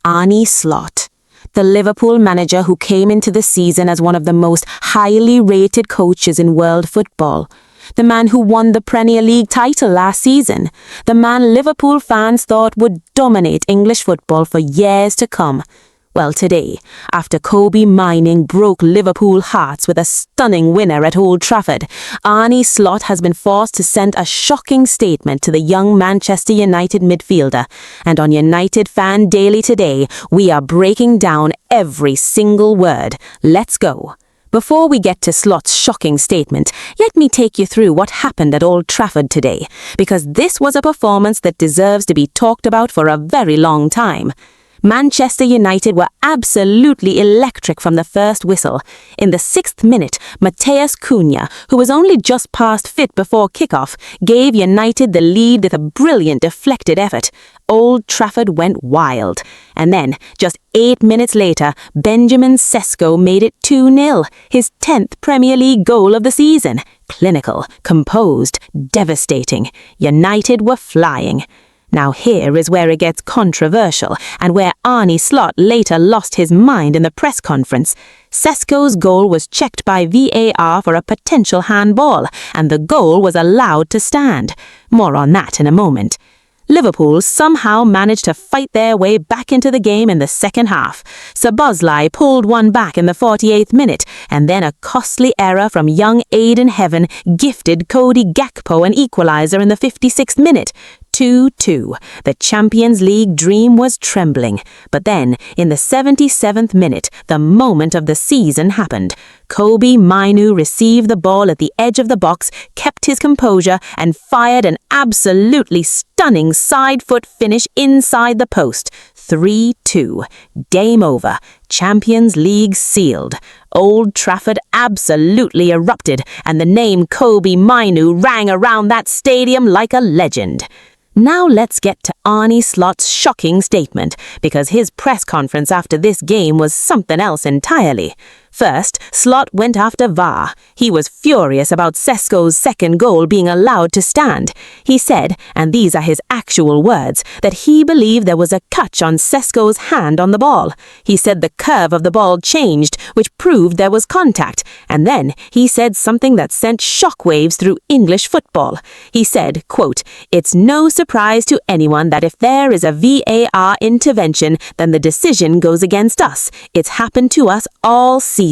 Arne Slot, the Liverpool manager who came into the season as one of the most highly rated coaches in world football. The man who won the Premier League title last season. The man Liverpool fans thought would dominate English football for years to come. Well, today, after Kobbie Mainoo broke Liverpool hearts with a stunning winner at Old Trafford, Arne Slot has been forced to send a shocking statement to the young Manchester United midfielder. And on UnitedFan Daily today, we are breaking down every single word. Let's go. Before we get to Slot's shocking statement, let me take you through what happened at Old Trafford today, because this was a performance that deserves to be talked about for a very long time. Manchester United were absolutely electric from the first whistle. In the 6th minute, Matheus Cunha, who was only just past fit before kickoff, gave United the lead with a brilliant deflected effort. Old Trafford went wild. And then, just 8 minutes later, Benjamin Sesko made it 2-0, his 10th Premier League goal of the season. Clinical, composed, devastating. United were flying. Now here is where it gets controversial, and where Arne Slot later lost his mind in the press conference. Sesko's goal was checked by VAR for a potential handball, and the goal was allowed to stand. More on that in a moment. Liverpool somehow managed to fight their way back into the game in the second half. Szoboszlai pulled one back in the 48th minute, and then a costly error from young Aiden Heaven gifted Cody Gakpo an equaliser in the 56th minute. 2-2. The Champions League dream was trembling. But then, in the 77th minute, the moment of the season happened. Kobbie Mainoo received the ball at the edge of the box, kept his composure, and fired an absolutely stunning side foot finish inside the post. 3-2. Game over. Champions League sealed. Old Trafford absolutely erupted, and the name Kobbie Mainoo rang around that stadium like a legend. Now let's get to Arne Slot's shocking statement, because his press conference after this game was something else entirely. First, Slot went after VAR. He was furious about Sesko's second goal being allowed to stand. He said, and these are his actual words, that he believed there was a catch on Sesko's hand on the ball. He said the curve of the ball changed, which proved there was contact. And then he said something that sent shockwaves through English football. He said, quote, "It's no surprise to anyone that if there is a VAR intervention, then the decision goes against us. It's happened to us all season."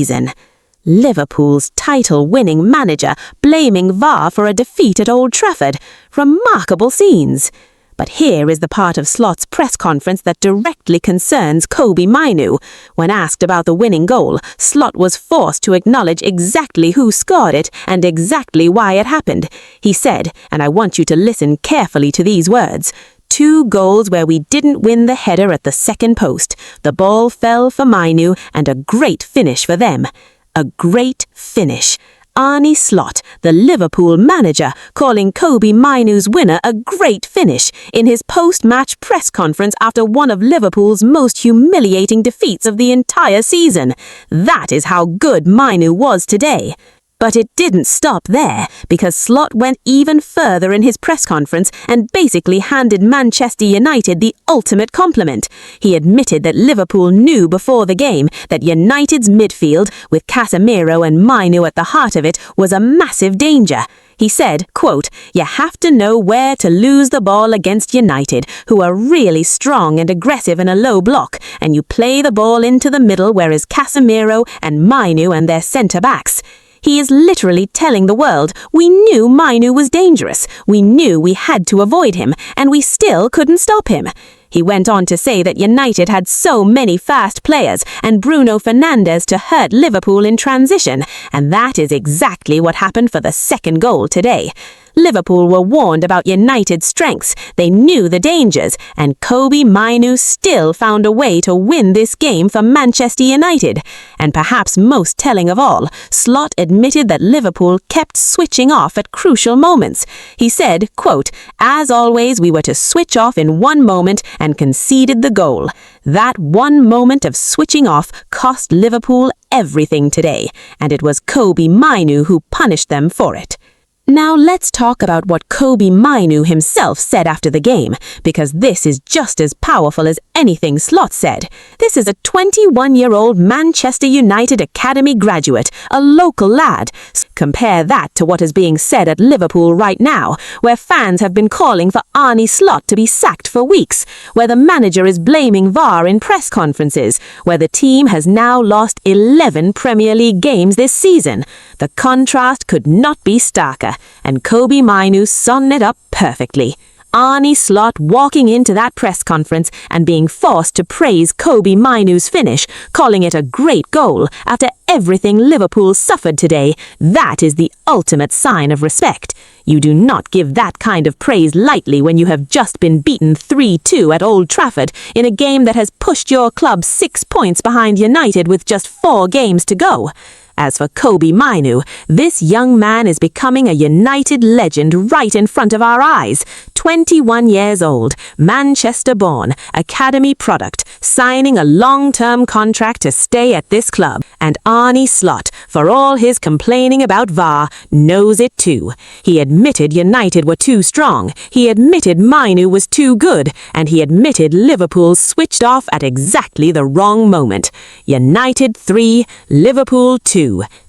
Liverpool's title-winning manager blaming VAR for a defeat at Old Trafford. Remarkable scenes. But here is the part of Slot's press conference that directly concerns Kobbie Mainoo. When asked about the winning goal, Slot was forced to acknowledge exactly who scored it and exactly why it happened. He said, and I want you to listen carefully to these words, "2 goals where we didn't win the header at the second post. The ball fell for Mainoo, and a great finish for them." A great finish. Arne Slot, the Liverpool manager, calling Kobbie Mainoo's winner a great finish in his post-match press conference after one of Liverpool's most humiliating defeats of the entire season. That is how good Mainoo was today. But it didn't stop there, because Slot went even further in his press conference and basically handed Manchester United the ultimate compliment. He admitted that Liverpool knew before the game that United's midfield, with Casemiro and Mainoo at the heart of it, was a massive danger. He said, quote, "You have to know where to lose the ball against United, who are really strong and aggressive in a low block, and you play the ball into the middle where is Casemiro and Mainoo and their centre-backs." He is literally telling the world, we knew Mainoo was dangerous, we knew we had to avoid him, and we still couldn't stop him. He went on to say that United had so many fast players and Bruno Fernandes to hurt Liverpool in transition, and that is exactly what happened for the second goal today. Liverpool were warned about United's strengths, they knew the dangers, and Kobbie Mainoo still found a way to win this game for Manchester United. And perhaps most telling of all, Slot admitted that Liverpool kept switching off at crucial moments. He said, quote, "As always, we were to switch off in one moment and conceded the goal. That one moment of switching off cost Liverpool everything today, and it was Kobbie Mainoo who punished them for it." Now let's talk about what Kobbie Mainoo himself said after the game, because this is just as powerful as anything Slot said. This is a 21-year-old Manchester United Academy graduate, a local lad. Compare that to what is being said at Liverpool right now, where fans have been calling for Arne Slot to be sacked for weeks, where the manager is blaming VAR in press conferences, where the team has now lost 11 Premier League games this season. The contrast could not be starker. And Kobbie Mainoo summed it up perfectly. Arne Slot walking into that press conference and being forced to praise Kobbie Mainoo's finish, calling it a great goal after everything Liverpool suffered today. That is the ultimate sign of respect. You do not give that kind of praise lightly when you have just been beaten 3-2 at Old Trafford in a game that has pushed your club 6 points behind United with just 4 games to go. As for Kobbie Mainoo, this young man is becoming a United legend right in front of our eyes. 21 years old, Manchester-born, academy product, signing a long-term contract to stay at this club. And Arne Slot, for all his complaining about VAR, knows it too. He admitted United were too strong, he admitted Mainoo was too good, and he admitted Liverpool switched off at exactly the wrong moment. United 3, Liverpool 2.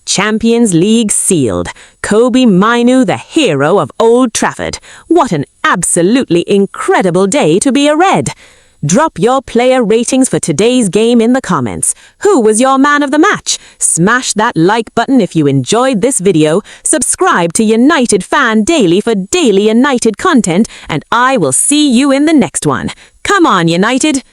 Champions League sealed. Kobbie Mainoo, the hero of Old Trafford. What an absolutely incredible day to be a Red. Drop your player ratings for today's game in the comments. Who was your man of the match? Smash that like button if you enjoyed this video. Subscribe to UnitedFan Daily for daily United content, and I will see you in the next one. Come on, United!